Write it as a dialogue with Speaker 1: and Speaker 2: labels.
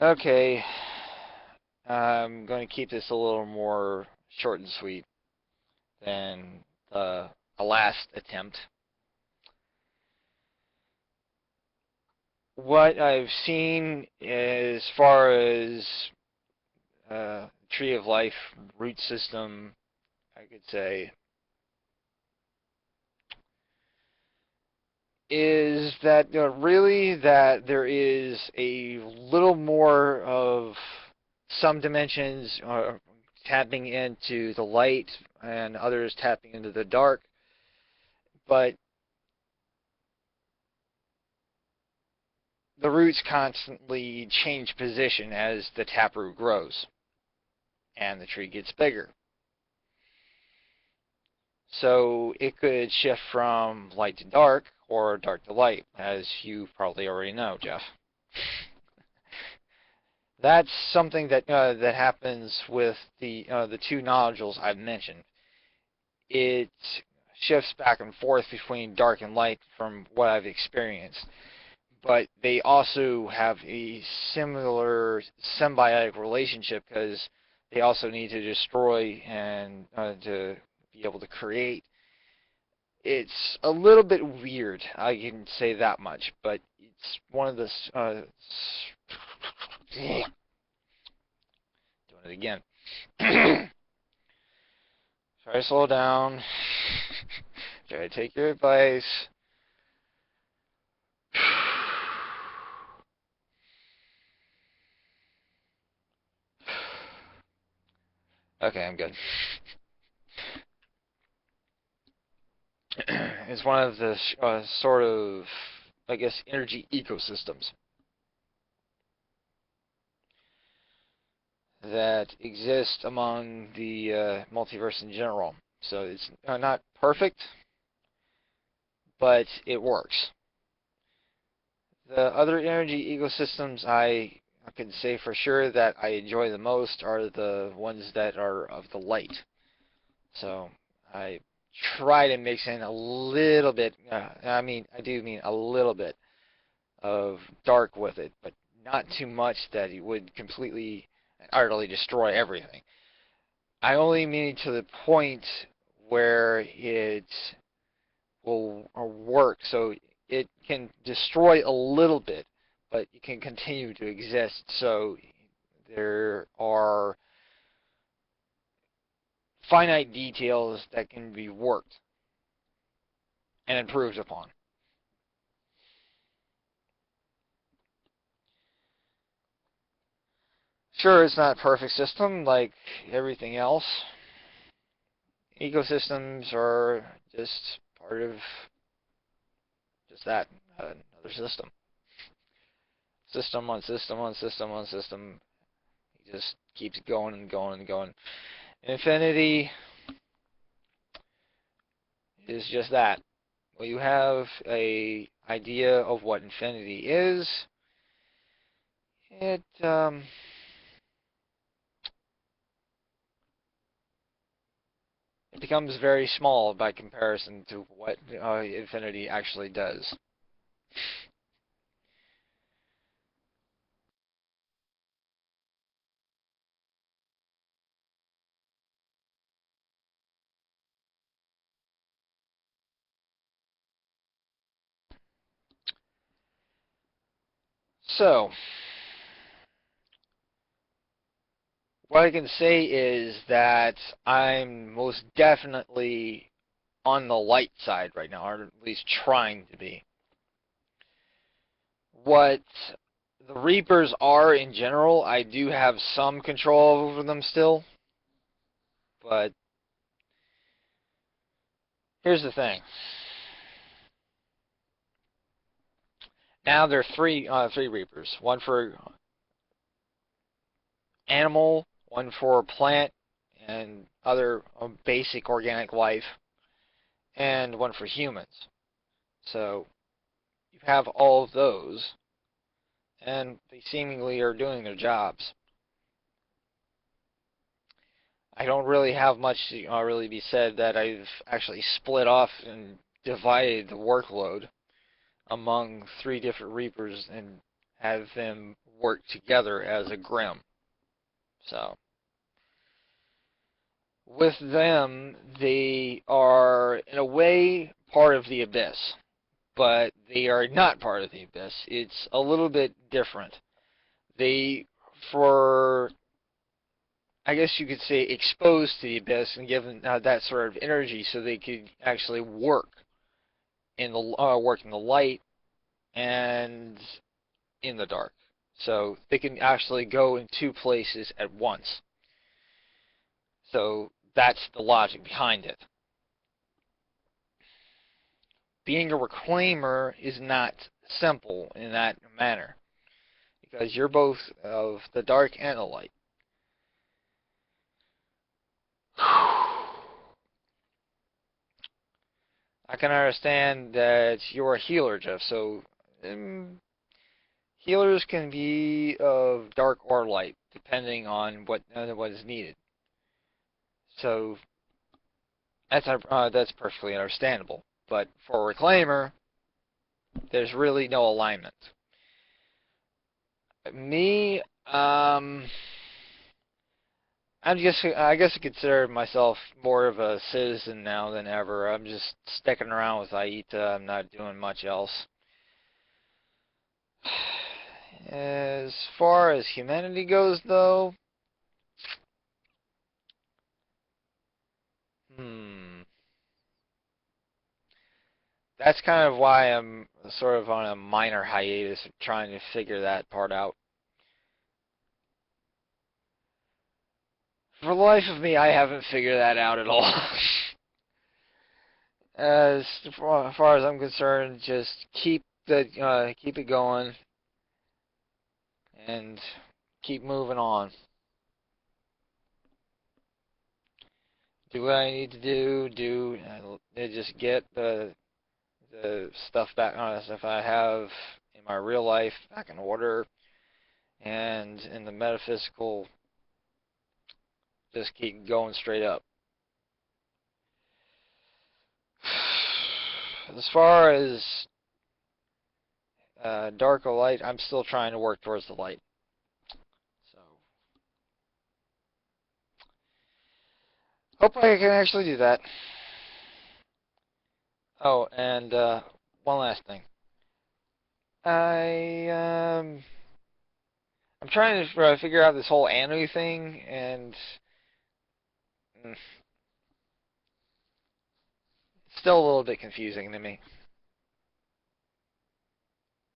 Speaker 1: Okay, I'm going to keep this a little more short and sweet than the last attempt. What I've seen as far as Tree of Life root system, I could say, is that really that there is a little more of some dimensions tapping into the light and others tapping into the dark, but the roots constantly change position as the taproot grows and the tree gets bigger. So it could shift from light to dark or dark to light, as you probably already know, Jeff. That's something that happens with the two nodules I've mentioned. It shifts back and forth between dark and light from what I've experienced, but they also have a similar symbiotic relationship because they also need to destroy and to be able to create. It's a little bit weird, I can say that much, but it's one of the doing it again. Try to slow down. Try to take your advice. Okay, I'm good. It's one of the sort of, I guess, energy ecosystems that exist among the multiverse in general. So it's not perfect, but it works. The other energy ecosystems I can say for sure that I enjoy the most are the ones that are of the light. So I try to mix in a little bit, I do mean a little bit of dark with it, but not too much that it would completely and utterly destroy everything. I only mean to the point where it will work so it can destroy a little bit, but it can continue to exist. So there are finite details that can be worked and improved upon. Sure, it's not a perfect system like everything else. Ecosystems are just part of just that, another system. System on system on system on system. It just keeps going and going and going. Infinity is just that. Well, you have a idea of what infinity is. It it becomes very small by comparison to what infinity actually does. So, what I can say is that I'm most definitely on the light side right now, or at least trying to be. What the Reapers are in general, I do have some control over them still, but here's the thing. Now there are three Reapers. One for animal, one for plant and other basic organic life, and one for humans. So you have all of those, and they seemingly are doing their jobs. I don't really have much to really be said that I've actually split off and divided the workload among three different Reapers and have them work together as a Grimm. So with them, they are in a way part of the Abyss, but they are not part of the Abyss. It's a little bit different. They, for I guess you could say, exposed to the Abyss and given that sort of energy, so they could actually work in the light and in the dark. So they can actually go in two places at once. So that's the logic behind it. Being a reclaimer is not simple in that manner, because you're both of the dark and the light. I can understand that you're a healer, Jeff, so healers can be of dark or light, depending on what is needed. So that's perfectly understandable. But for a reclaimer, there's really no alignment. Me, I guess I consider myself more of a citizen now than ever. I'm just sticking around with Aita. I'm not doing much else. As far as humanity goes, though, that's kind of why I'm sort of on a minor hiatus of trying to figure that part out. For the life of me, I haven't figured that out at all. As far as I'm concerned, just keep it going and keep moving on. Do what I need to just get the stuff back on stuff I have in my real life back in order, and in the metaphysical, just keep going straight up. As far as dark or light, I'm still trying to work towards the light. So, hope I can actually do that. Oh, and one last thing. I'm trying to figure out this whole Anu thing, and it's still a little bit confusing to me.